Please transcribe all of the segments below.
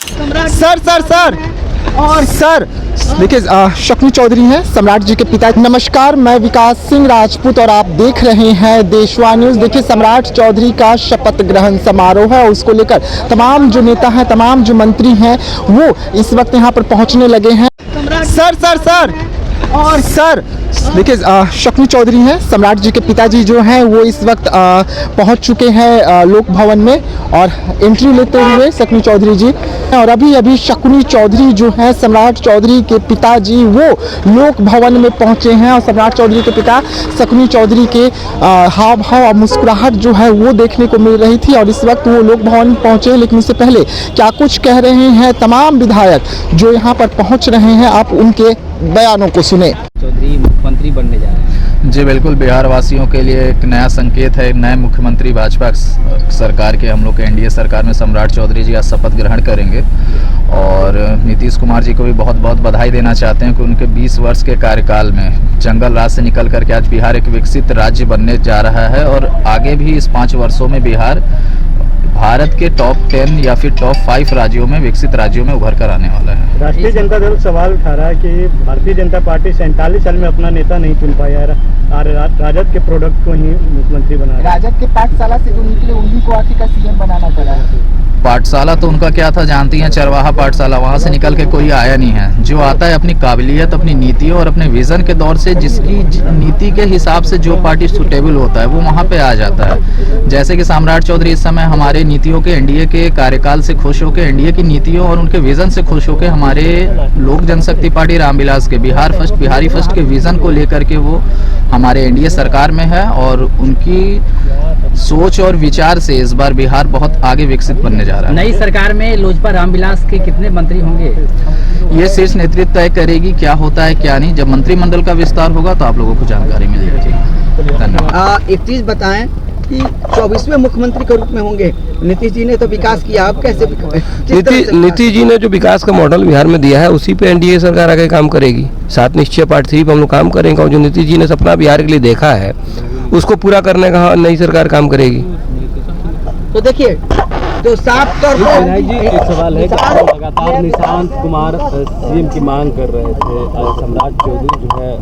Sir sir sir और sir देखिए शकुनी चौधरी हैं सम्राट जी के पिता। नमस्कार, मैं विकास सिंह राजपूत और आप देख रहे हैं देशवा न्यूज़। देखिए सम्राट चौधरी का शपथ ग्रहण समारोह है, उसको लेकर तमाम जो नेता हैं, तमाम जो मंत्री हैं, वो इस वक्त यहाँ पर पहुँचने लगे हैं। सर सर सर और सर देखिए शकुनी चौधरी हैं सम्राट जी के पिताजी जो हैं वो इस वक्त पहुंच चुके हैं लोक भवन में और एंट्री लेते हुए शकुनी चौधरी जी। और अभी शकुनी चौधरी जो हैं सम्राट चौधरी के पिताजी वो लोक भवन में पहुंचे हैं और सम्राट चौधरी के पिता शकुनी चौधरी के हाव भाव और मुस्कुराहट जो है वो देखने को मिल रही थी। और इस वक्त वो लोक भवन पहुंचे, लेकिन उससे पहले क्या कुछ कह रहे हैं तमाम विधायक जो यहाँ पर पहुँच रहे हैं, आप उनके बयानों को सुने। चौधरी मुख्यमंत्री बनने जा रहे हैं। जी बिल्कुल, बिहार वासियों के लिए एक नया संकेत है। नए मुख्यमंत्री भाजपा सरकार के, हम लोग के एनडीए सरकार में सम्राट चौधरी जी आज शपथ ग्रहण करेंगे। और नीतीश कुमार जी को भी बहुत बहुत बधाई देना चाहते हैं कि उनके 20 वर्ष के कार्यकाल में जंगल राज से निकल करके आज बिहार एक विकसित राज्य बनने जा रहा है। और आगे भी इस 5 वर्षों में बिहार भारत के टॉप 10 या फिर टॉप 5 राज्यों में, विकसित राज्यों में उभर कर आने वाला है। राष्ट्रीय जनता दल सवाल उठा रहा है कि भारतीय जनता पार्टी 47 साल में अपना नेता नहीं चुन पाया, राजद के प्रोडक्ट को ही मुख्यमंत्री बना। राजद के पाठशाला से जो निकले उन्हीं को आखिर का सीएम बनाना पड़ा है। पाठशाला तो उनका क्या था जानती हैं, चरवाहा पाठशाला, वहाँ से निकल के कोई आया नहीं है। जो आता है अपनी काबिलियत, अपनी नीतियों और अपने विजन के दौर से, जिसकी नीति के हिसाब से जो पार्टी सुटेबल होता है वो वहाँ पे आ जाता है। जैसे कि सम्राट चौधरी इस समय हमारे नीतियों के, एनडीए के कार्यकाल से खुश होकर, एनडीए की नीतियों और उनके विजन से खुश होकर हमारे लोक जनशक्ति पार्टी रामविलास के बिहार फर्स्ट, बिहारी फर्स्ट के विजन को लेकर के वो हमारे एनडीए सरकार में है। और उनकी सोच और विचार से इस बार बिहार बहुत आगे विकसित बनने जा रहा है। नई सरकार में लोजपा रामविलास के कितने मंत्री होंगे? ये शीर्ष नेतृत्व तय करेगी क्या होता है क्या नहीं। जब मंत्रिमंडल का विस्तार होगा तो आप लोगों को जानकारी मिल जाएगी। धन्यवाद। एक चीज बताएं कि 24वें मुख्यमंत्री के रूप में होंगे। नीतीश जी ने तो विकास किया, आप कैसे? नीतीश जी ने जो विकास का मॉडल बिहार में दिया है उसी पे एनडीए सरकार आगे काम करेगी। 7 निश्चय पार्ट 3 पे हम लोग काम करेंगे और जो नीतीश जी ने सपना बिहार के लिए देखा है उसको पूरा करने का नई सरकार काम करेगी। तो देखिए, तो साफ तौर पर एक सवाल है कि लगातार निशांत कुमार सीएम की मांग कर रहे थे, सम्राट चौधरी जो है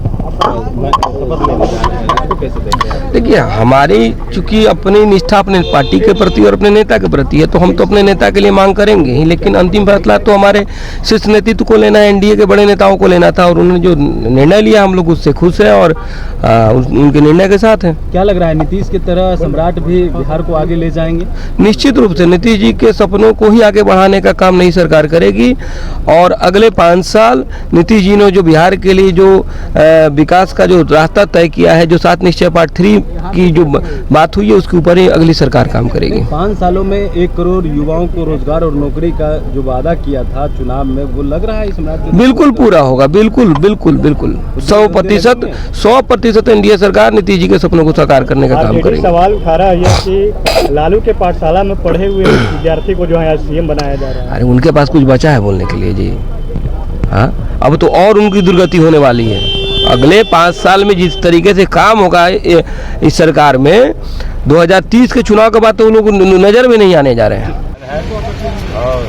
शपथ लेने जा रहे हैं, इसको कैसे देखें? देखिए, हमारी चूंकि अपनी निष्ठा अपने पार्टी के प्रति और अपने नेता के प्रति है तो हम तो अपने नेता के लिए मांग करेंगे ही, लेकिन अंतिम फैसला तो हमारे शीर्ष नेतृत्व को लेना है, एनडीए के बड़े नेताओं को लेना था। और उन्होंने जो निर्णय लिया हम लोग उससे खुश हैं और उनके निर्णय के साथ हैं। क्या लग रहा है, नीतीश की तरह सम्राट भी बिहार को आगे ले जाएंगे? निश्चित रूप से नीतीश जी के सपनों को ही आगे बढ़ाने का काम नई सरकार करेगी। और अगले 5 साल नीतीश जी ने जो बिहार के लिए जो विकास का जो रास्ता तय किया है, जो 7 निश्चय पार्ट 3 की जो बात हुई है उसके ऊपर ही अगली सरकार काम करेगी। 5 सालों में 1 करोड़ युवाओं को रोजगार और नौकरी का जो वादा किया था चुनाव में, वो लग रहा है सम्राट बिल्कुल पूरा होगा। बिल्कुल बिल्कुल बिल्कुल 100% एनडीए सरकार नीतीश जी के सपनों को साकार करने का काम करेगी। सवाल उठा रहा है कि लालू के पाठशाला में पढ़े हुए विद्यार्थी को जो है सीएम बनाया जा रहा है। अरे उनके पास कुछ बचा है बोलने के लिए जी? हाँ, अब तो और उनकी दुर्गति होने वाली है। अगले 5 साल में जिस तरीके से काम होगा इस सरकार में, 2030 के चुनाव के बाद तो उन लोग नजर में नहीं आने जा रहे हैं। और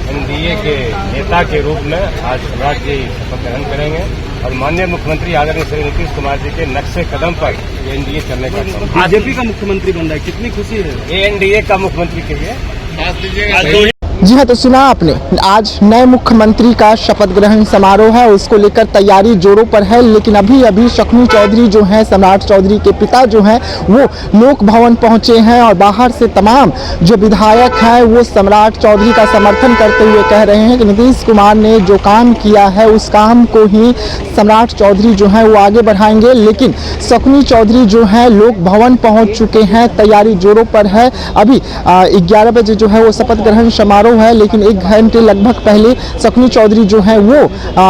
एनडीए के नेता के रूप में आज सम्राट जी शपथ ग्रहण करेंगे और माननीय मुख्यमंत्री आदरणीय श्री नीतीश कुमार जी के नक्शे कदम पर एनडीए चलने का काम। बीजेपी का मुख्यमंत्री बन रहा है, कितनी खुशी है? ये एनडीए का मुख्यमंत्री के लिए। जी हाँ, तो सुना आपने, आज नए मुख्यमंत्री का शपथ ग्रहण समारोह है, उसको लेकर तैयारी जोरों पर है। लेकिन अभी शकुनी चौधरी जो हैं, सम्राट चौधरी के पिता जो हैं, वो लोक भवन पहुंचे हैं और बाहर से तमाम जो विधायक हैं वो सम्राट चौधरी का समर्थन करते हुए कह रहे हैं कि नीतीश कुमार ने जो काम किया है उस काम को ही सम्राट चौधरी जो है वो आगे बढ़ाएंगे। लेकिन शकुनी चौधरी जो है लोक भवन पहुँच चुके हैं, तैयारी जोरों पर है। अभी 11 बजे जो है वो शपथ ग्रहण समारोह है, लेकिन 1 घंटे लगभग पहले शकुनी चौधरी जो है वो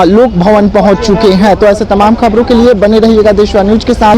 लोक भवन पहुंच चुके हैं। तो ऐसे तमाम खबरों के लिए बने रहिएगा देशवा न्यूज के साथ।